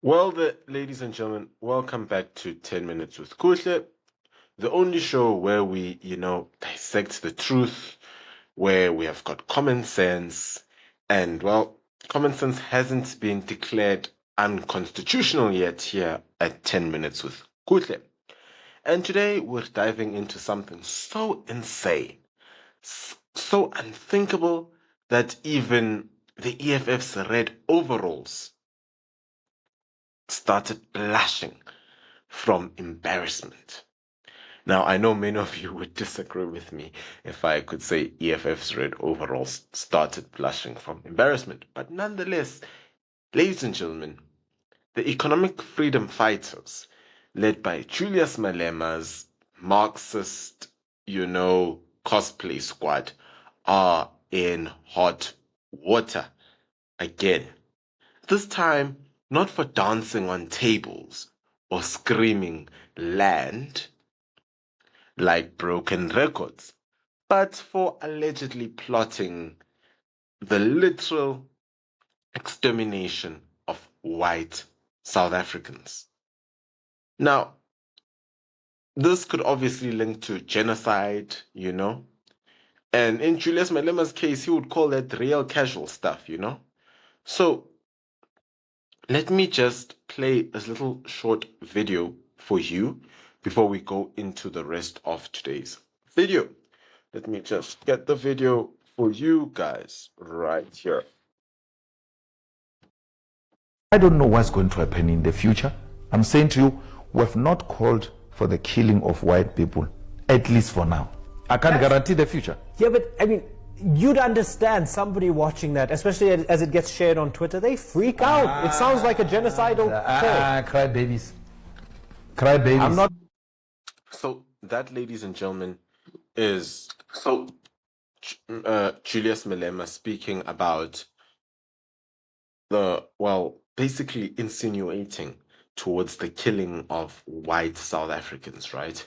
Ladies and gentlemen, welcome back to 10 Minutes with Kuhle, the only show where we, dissect the truth, where we have got common sense, and, common sense hasn't been declared unconstitutional yet here at 10 Minutes with Kuhle. And today we're diving into something so insane, so unthinkable that even the EFF's red overalls started blushing from embarrassment. Now, I know many of you would disagree with me if I could say EFF's red overalls started blushing from embarrassment, but nonetheless, ladies and gentlemen, the economic freedom fighters, led by Julius Malema's Marxist, cosplay squad, are in hot water again. This time, not for dancing on tables or screaming land like broken records, but for allegedly plotting the literal extermination of white South Africans. Now, this could obviously link to genocide, and in Julius Malema's case, he would call that real casual stuff, So, let me just play a little short video for you before we go into the rest of today's video. Let me just get the video for you guys right here. I don't know what's going to happen in the future. I'm saying to you, we have not called for the killing of white people, at least for now. I can't guarantee the future. Yeah, but I mean, you'd understand somebody watching that, especially as it gets shared on Twitter, they freak out. It sounds like a genocidal thing. Cry babies. Cry babies. I'm not. So that, ladies and gentlemen, is Julius Malema speaking about basically insinuating towards the killing of white South Africans, right?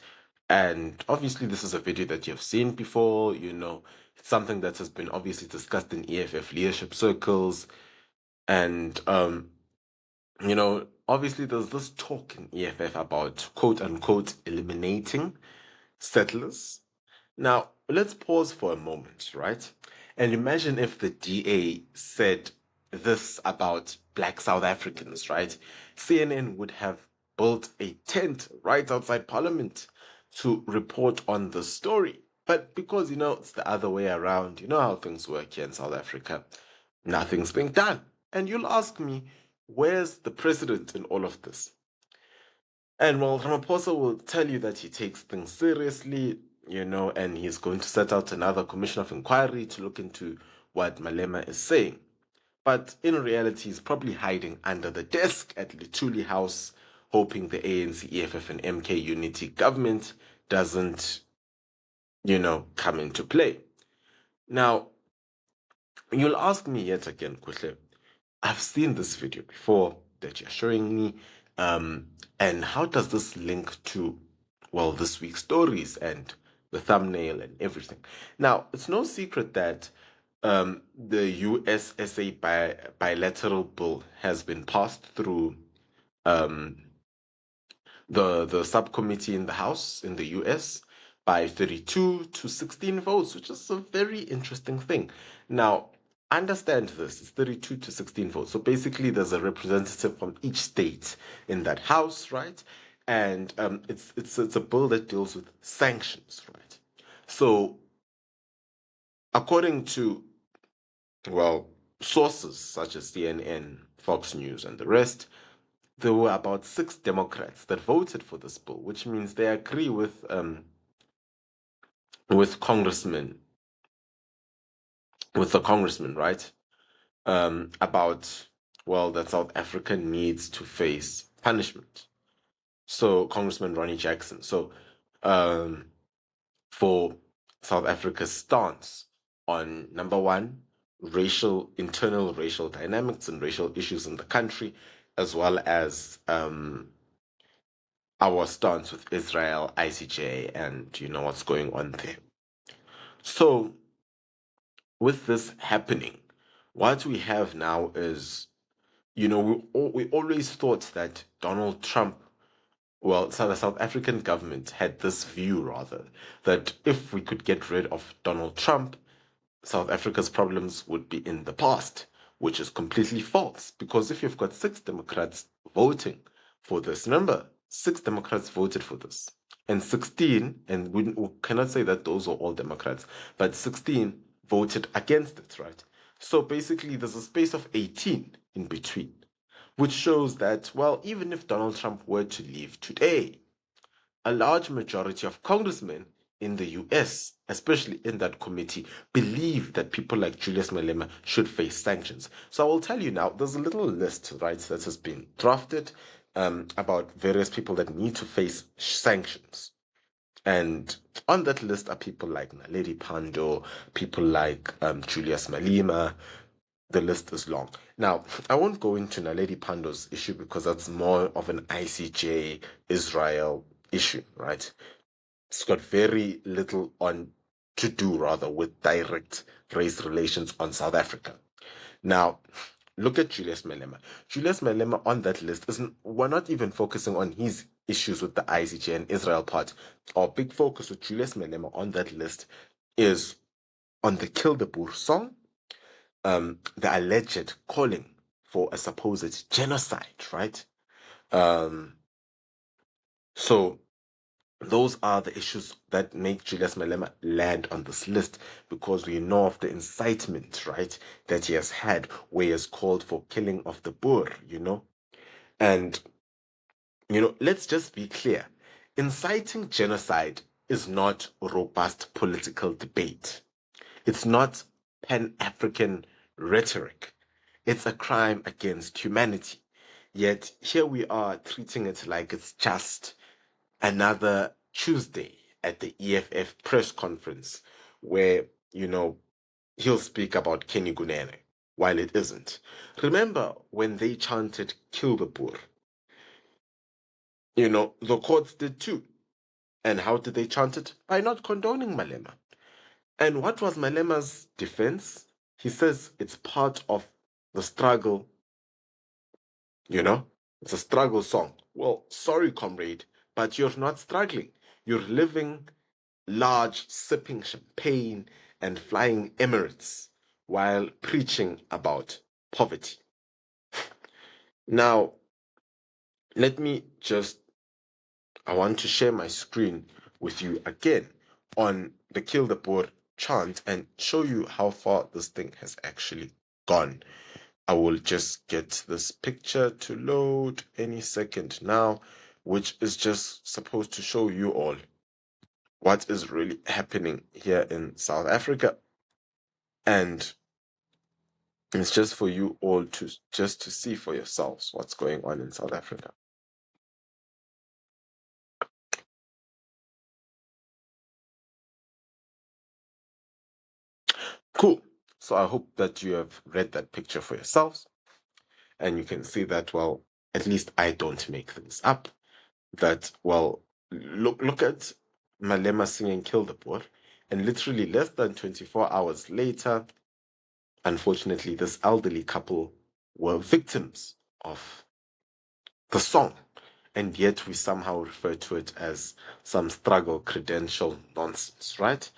And obviously, this is a video that you've seen before, it's something that has been obviously discussed in EFF leadership circles. And, obviously, there's this talk in EFF about quote unquote eliminating settlers. Now, let's pause for a moment, right? And imagine if the DA said this about black South Africans, right? CNN would have built a tent right outside Parliament to report on the story. But because, it's the other way around, you know how things work here in South Africa, nothing's being done. And you'll ask me, where's the president in all of this? And Ramaphosa will tell you that he takes things seriously, and he's going to set out another commission of inquiry to look into what Malema is saying. But in reality, he's probably hiding under the desk at Lituli House, hoping the ANC, EFF, and MK unity government doesn't, come into play. Now, you'll ask me yet again, Kuhle, I've seen this video before that you're showing me, and how does this link to, this week's stories and the thumbnail and everything? Now, it's no secret that the US-SA bilateral bill has been passed through the subcommittee in the House in the US by 32 to 16 votes, which is a very interesting thing. Now, understand this, it's 32 to 16 votes. So basically, there's a representative from each state in that House, right? And it's a bill that deals with sanctions, right? So, according to sources such as CNN, Fox News, and the rest, there were about 6 Democrats that voted for this bill, which means they agree with congressmen, with the congressman, right? About that South Africa needs to face punishment. So Congressman Ronnie Jackson. So for South Africa's stance on, number one, internal racial dynamics and racial issues in the country, as well as our stance with Israel, ICJ, and what's going on there. So with this happening, what we have now is we always thought that Donald Trump, well, so the South African government had this view, rather, that if we could get rid of Donald Trump, South Africa's problems would be in the past, which is completely false. Because if you've got 6 Democrats voting for this, remember, 6 Democrats voted for this, and 16, and we cannot say that those are all Democrats, but 16 voted against it, right? So basically, there's a space of 18 in between, which shows that, well, even if Donald Trump were to leave today, a large majority of congressmen in the US, especially in that committee, believe that people like Julius Malema should face sanctions. So I will tell you now, there's a little list, right, that has been drafted about various people that need to face sanctions. And on that list are people like Naledi Pandor, people like Julius Malema. The list is long. Now, I won't go into Naledi Pandor's issue because that's more of an ICJ Israel issue, right? It's got very little to do rather with direct race relations on South Africa. Now, look at Julius Malema. Julius Malema on that list we're not even focusing on his issues with the ICJ and Israel part. Our big focus with Julius Malema on that list is on the Kill the Boer song, the alleged calling for a supposed genocide, right? So those are the issues that make Julius Malema land on this list, because we know of the incitement, right, that he has had, where he has called for killing of the Boer, And, let's just be clear. Inciting genocide is not robust political debate. It's not Pan-African rhetoric. It's a crime against humanity. Yet here we are treating it like it's just another Tuesday at the EFF press conference where, he'll speak about Kenny Gunene, while it isn't. Remember when they chanted Kill the Boer? The courts did too. And how did they chant it? By not condoning Malema. And what was Malema's defense? He says it's part of the struggle, It's a struggle song. Well, sorry, comrade, but you're not struggling. You're living large, sipping champagne and flying Emirates while preaching about poverty. Now, I want to share my screen with you again on the Kill the Boer chant and show you how far this thing has actually gone. I will just get this picture to load any second now, which is just supposed to show you all what is really happening here in South Africa. And it's just for you all to see for yourselves what's going on in South Africa. Cool. So I hope that you have read that picture for yourselves. And you can see that, well, at least I don't make things up. That, well, look at Malema singing Kill the Boer. And literally less than 24 hours later, unfortunately, this elderly couple were victims of the song. And yet we somehow refer to it as some struggle credential nonsense, right?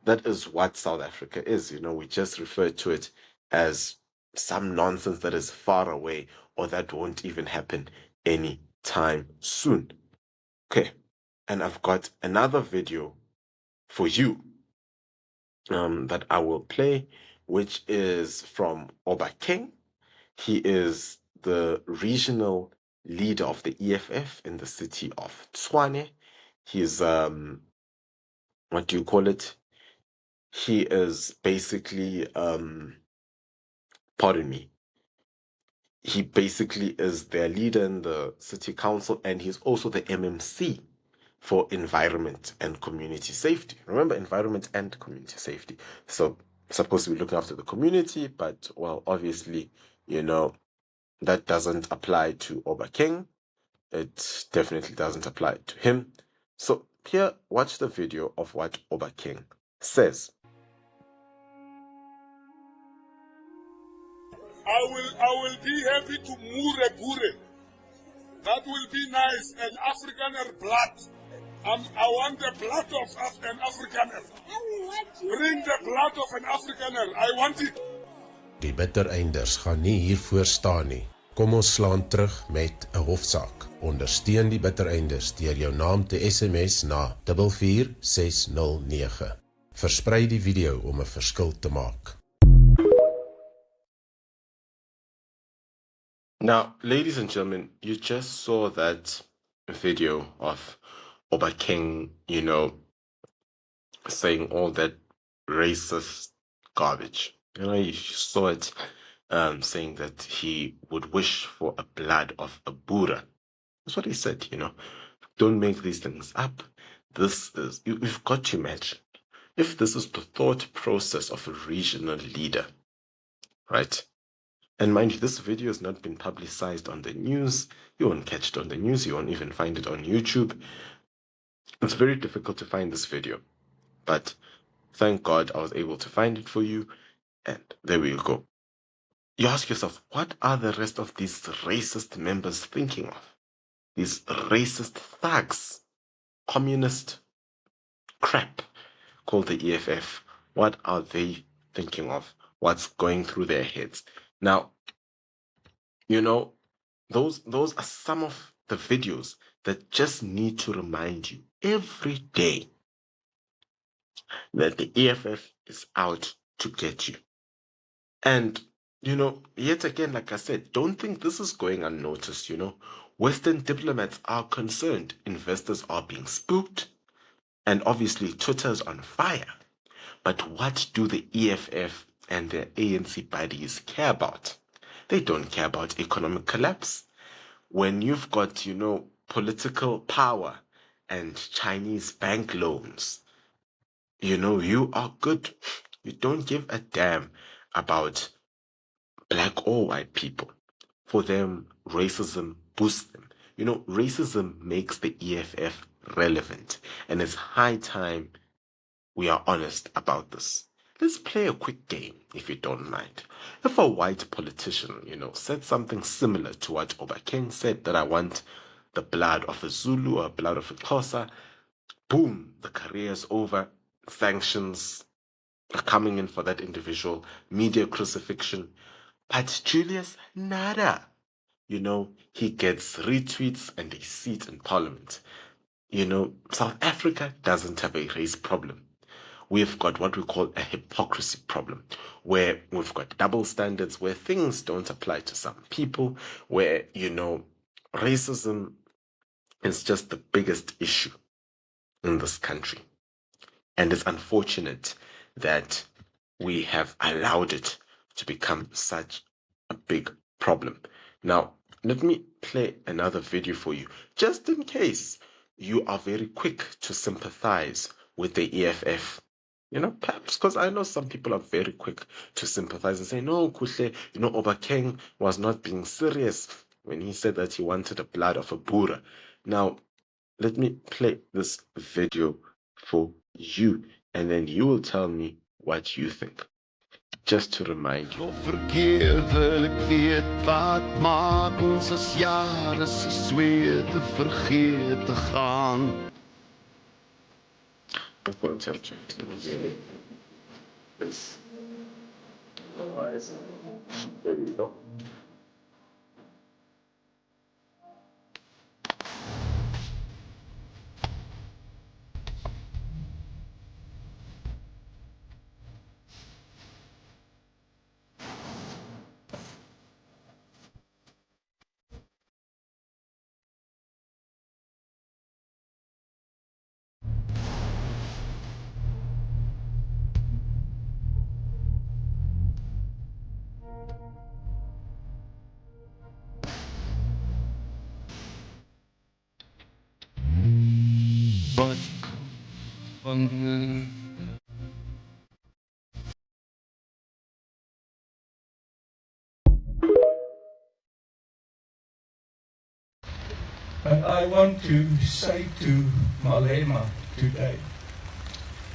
That is what South Africa is. We just refer to it as some nonsense that is far away or that won't even happen any time soon. Okay. And I've got another video for you that I will play, which is from Oba King. He is the regional leader of the EFF in the city of Tshwane. He's, what do you call it? He is basically, pardon me. He basically is their leader in the city council, and he's also the MMC for environment and community safety. Remember, environment and community safety. So supposed to be looking after the community, but, well, obviously, that doesn't apply to Oba King. It definitely doesn't apply to him. So here, watch the video of what Oba King says. I will be happy to mure bure. That will be nice. An Afrikaner blood. I want the blood of an Afrikaner. Bring the blood of an Afrikaner. I want it. Die bittereinders gaan nie hiervoor staan nie. Kom ons slaan terug met 'n hofsaak. Ondersteun die bittereinders deur jou naam te SMS na 44609. Versprei die video om 'n verskil te maak. Now, ladies and gentlemen, you just saw that video of Oba King, saying all that racist garbage. You saw it saying that he would wish for a blood of a Boer. That's what he said, Don't make these things up. You've got to imagine, if this is the thought process of a regional leader, right? And mind you, this video has not been publicized on the news. You won't catch it on the news. You won't even find it on YouTube. It's very difficult to find this video. But thank God I was able to find it for you. And there we go. You ask yourself, what are the rest of these racist members thinking of? These racist thugs, communist crap called the EFF. What are they thinking of? What's going through their heads? Now, those are some of the videos that just need to remind you every day that the EFF is out to get you. And, yet again, like I said, don't think this is going unnoticed, Western diplomats are concerned. Investors are being spooked. And obviously, Twitter is on fire. But what do the EFF and their ANC buddies care about? They don't care about economic collapse. When you've got, political power and Chinese bank loans, you are good. You don't give a damn about black or white people. For them, racism boosts them. Racism makes the EFF relevant. And it's high time we are honest about this. Let's play a quick game, if you don't mind. If a white politician, said something similar to what Oba King said, that I want the blood of a Zulu or blood of a Xhosa, boom, the career's over, sanctions are coming in for that individual, media crucifixion. But Julius, nada. He gets retweets and a seat in parliament. South Africa doesn't have a race problem. We've got what we call a hypocrisy problem, where we've got double standards, where things don't apply to some people, where, racism is just the biggest issue in this country. And it's unfortunate that we have allowed it to become such a big problem. Now, let me play another video for you, just in case you are very quick to sympathize with the EFF. Perhaps because I know some people are very quick to sympathize and say, no, Kuhle, Oba King was not being serious when he said that he wanted the blood of a Boer. Now, let me play this video for you, and then you will tell me what you think. Just to remind you. Verkeerd wil ek weet wat maak ons as jare se swete vergeet te gaan. I've got to tell you. There you go. And I want to say to Malema today,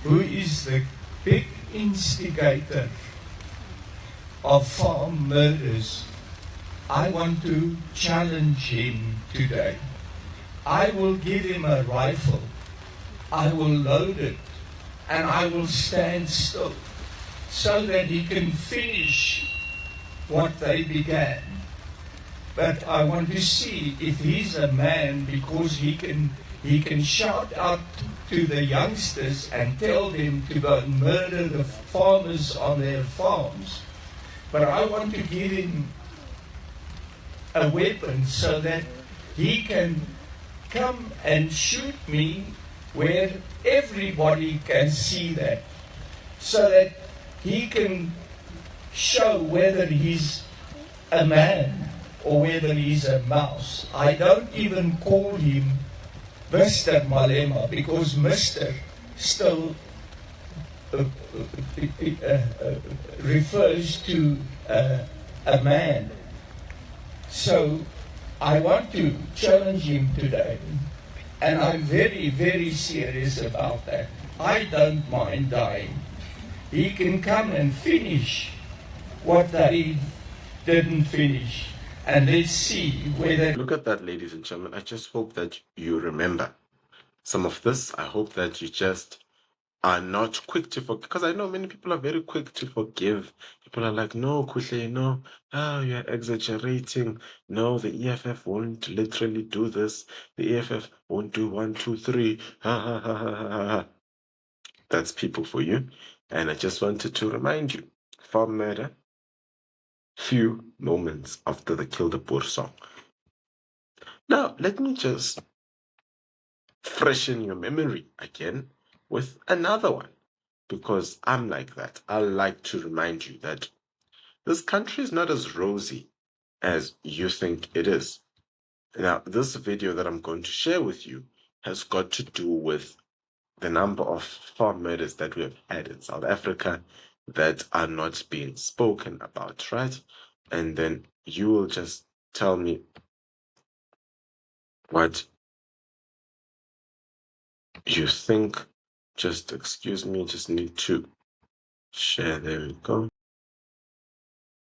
who is the big instigator of farm murders, I want to challenge him today. I will give him a rifle, I will load it, and I will stand still so that he can finish what they began. But I want to see if he's a man, because he can shout out to the youngsters and tell them to go and murder the farmers on their farms. But I want to give him a weapon so that he can come and shoot me where everybody can see that, so that he can show whether he's a man or whether he's a mouse. I don't even call him Mr. Malema, because Mr. still refers to a man. So I want to challenge him today, and I'm very, very serious about that. I don't mind dying. He can come and finish what they didn't finish. And let's see whether... Look at that, ladies and gentlemen. I just hope that you remember some of this. I hope that you just are not quick to forgive, because I know many people are very quick to forgive. People are like, no, Kuhle, no, you're exaggerating. No, the EFF won't literally do this. The EFF won't do 1, 2, 3. Ha, ha, ha, ha, ha, ha. That's people for you. And I just wanted to remind you, farm murder, few moments after the Kill the Boer song. Now, let me just freshen your memory again with another one, because I'm like that. I like to remind you that this country is not as rosy as you think it is. Now, this video that I'm going to share with you has got to do with the number of farm murders that we have had in South Africa that are not being spoken about, right? And then you will just tell me what you think. Just excuse me, just need to share. There we go.